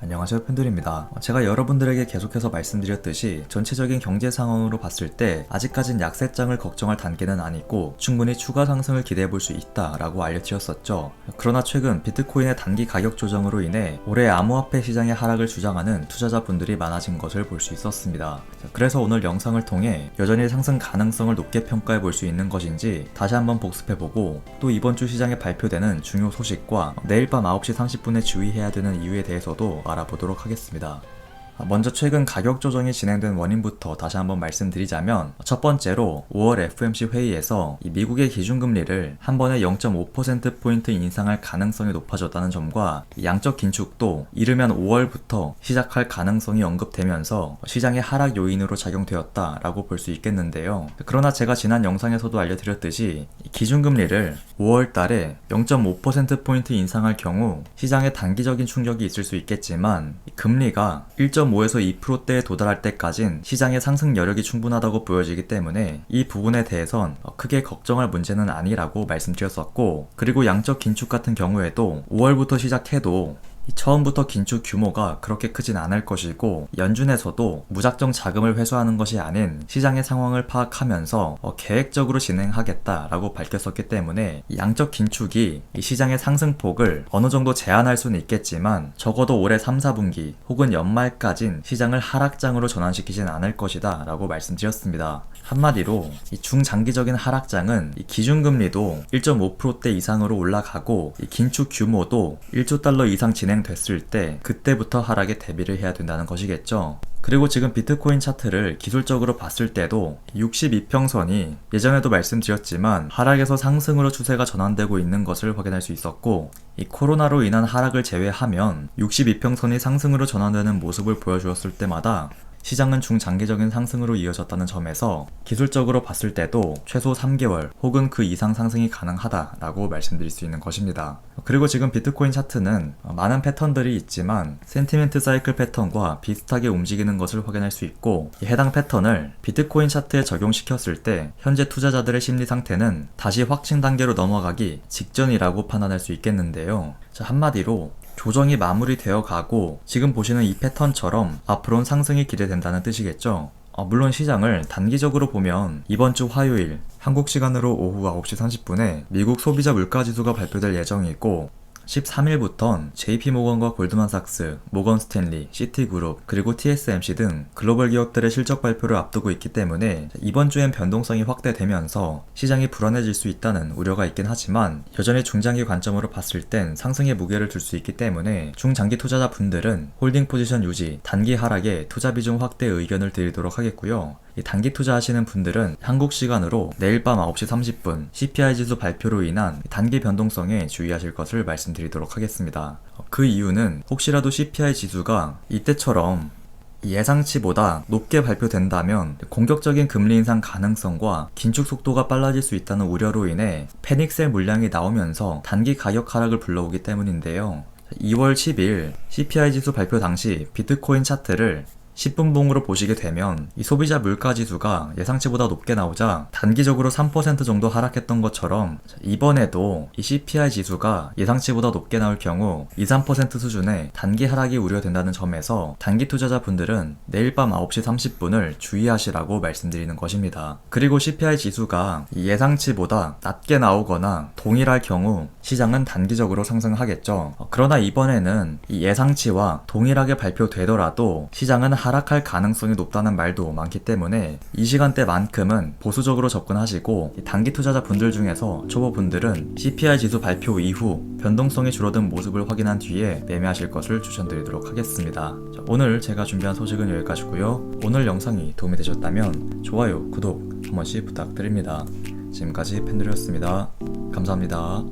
안녕하세요, 팬들입니다. 제가 여러분들에게 계속해서 말씀드렸듯이 전체적인 경제 상황으로 봤을 때 아직까진 약세장을 걱정할 단계는 아니고 충분히 추가 상승을 기대해 볼 수 있다라고 알려드렸었죠. 그러나 최근 비트코인의 단기 가격 조정으로 인해 올해 암호화폐 시장의 하락을 주장하는 투자자분들이 많아진 것을 볼 수 있었습니다. 그래서 오늘 영상을 통해 여전히 상승 가능성을 높게 평가해 볼 수 있는 것인지 다시 한번 복습해보고, 또 이번 주 시장에 발표되는 중요 소식과 내일 밤 9시 30분에 주의해야 되는 이유에 대해서도 알아보도록 하겠습니다. 먼저 최근 가격 조정이 진행된 원인부터 다시 한번 말씀드리자면, 첫 번째로 5월 FOMC 회의에서 미국의 기준금리를 한 번에 0.5%포인트 인상할 가능성이 높아졌다는 점과 양적 긴축도 이르면 5월부터 시작할 가능성이 언급되면서 시장의 하락 요인으로 작용되었다라고 볼 수 있겠는데요. 그러나 제가 지난 영상에서도 알려드렸듯이 기준금리를 5월 달에 0.5%포인트 인상할 경우 시장에 단기적인 충격이 있을 수 있겠지만, 금리가 1.5에서 2%대에 도달할 때까진 시장의 상승 여력이 충분하다고 보여지기 때문에 이 부분에 대해선 크게 걱정할 문제는 아니라고 말씀드렸었고, 그리고 양적 긴축 같은 경우에도 5월부터 시작해도 처음부터 긴축 규모가 그렇게 크진 않을 것이고, 연준에서도 무작정 자금을 회수하는 것이 아닌 시장의 상황을 파악하면서 계획적으로 진행하겠다라고 밝혔었기 때문에 양적 긴축이 이 시장의 상승폭을 어느 정도 제한할 수는 있겠지만 적어도 올해 3, 4분기 혹은 연말까진 시장을 하락장으로 전환시키진 않을 것이다 라고 말씀드렸습니다. 한마디로 이 중장기적인 하락장은 이 기준금리도 1.5%대 이상으로 올라가고 이 긴축 규모도 1조 달러 이상 진행됐을 때 그때부터 하락에 대비를 해야 된다는 것이겠죠. 그리고 지금 비트코인 차트를 기술적으로 봤을 때도 62평선이 예전에도 말씀드렸지만 하락에서 상승으로 추세가 전환되고 있는 것을 확인할 수 있었고, 이 코로나로 인한 하락을 제외하면 62평선이 상승으로 전환되는 모습을 보여주었을 때마다 시장은 중장기적인 상승으로 이어졌다는 점에서 기술적으로 봤을 때도 최소 3개월 혹은 그 이상 상승이 가능하다라고 말씀드릴 수 있는 것입니다. 그리고 지금 비트코인 차트는 많은 패턴들이 있지만 센티멘트 사이클 패턴과 비슷하게 움직이는 것을 확인할 수 있고, 해당 패턴을 비트코인 차트에 적용시켰을 때 현재 투자자들의 심리 상태는 다시 확신 단계로 넘어가기 직전이라고 판단할 수 있겠는데요. 한마디로 조정이 마무리되어 가고 지금 보시는 이 패턴처럼 앞으로는 상승이 기대된다는 뜻이겠죠. 물론 시장을 단기적으로 보면 이번 주 화요일 한국 시간으로 오후 9시 30분에 미국 소비자 물가지수가 발표될 예정이고, 13일부턴 JP모건과 골드만삭스, 모건스탠리, 시티그룹, 그리고 TSMC 등 글로벌 기업들의 실적 발표를 앞두고 있기 때문에 이번 주엔 변동성이 확대되면서 시장이 불안해질 수 있다는 우려가 있긴 하지만, 여전히 중장기 관점으로 봤을 땐 상승의 무게를 둘 수 있기 때문에 중장기 투자자분들은 홀딩 포지션 유지, 단기 하락에 투자 비중 확대 의견을 드리도록 하겠고요. 단기 투자하시는 분들은 한국 시간으로 내일 밤 9시 30분 CPI 지수 발표로 인한 단기 변동성에 주의하실 것을 말씀드리도록 하겠습니다. 그 이유는 혹시라도 CPI 지수가 이때처럼 예상치보다 높게 발표된다면 공격적인 금리 인상 가능성과 긴축 속도가 빨라질 수 있다는 우려로 인해 패닉셀 물량이 나오면서 단기 가격 하락을 불러오기 때문인데요. 2월 10일 CPI 지수 발표 당시 비트코인 차트를 10분봉으로 보시게 되면 이 소비자 물가지수가 예상치보다 높게 나오자 단기적으로 3% 정도 하락했던 것처럼, 이번에도 이 CPI 지수가 예상치보다 높게 나올 경우 2, 3% 수준의 단기 하락이 우려된다는 점에서 단기 투자자분들은 내일 밤 9시 30분을 주의하시라고 말씀드리는 것입니다. 그리고 CPI 지수가 예상치보다 낮게 나오거나 동일할 경우 시장은 단기적으로 상승하겠죠. 그러나 이번에는 이 예상치와 동일하게 발표되더라도 시장은 하락할 가능성이 높다는 말도 많기 때문에 이 시간대만큼은 보수적으로 접근하시고, 단기 투자자분들 중에서 초보분들은 CPI 지수 발표 이후 변동성이 줄어든 모습을 확인한 뒤에 매매하실 것을 추천드리도록 하겠습니다. 오늘 제가 준비한 소식은 여기까지고요. 오늘 영상이 도움이 되셨다면 좋아요, 구독 한 번씩 부탁드립니다. 지금까지 팬들이었습니다. 감사합니다.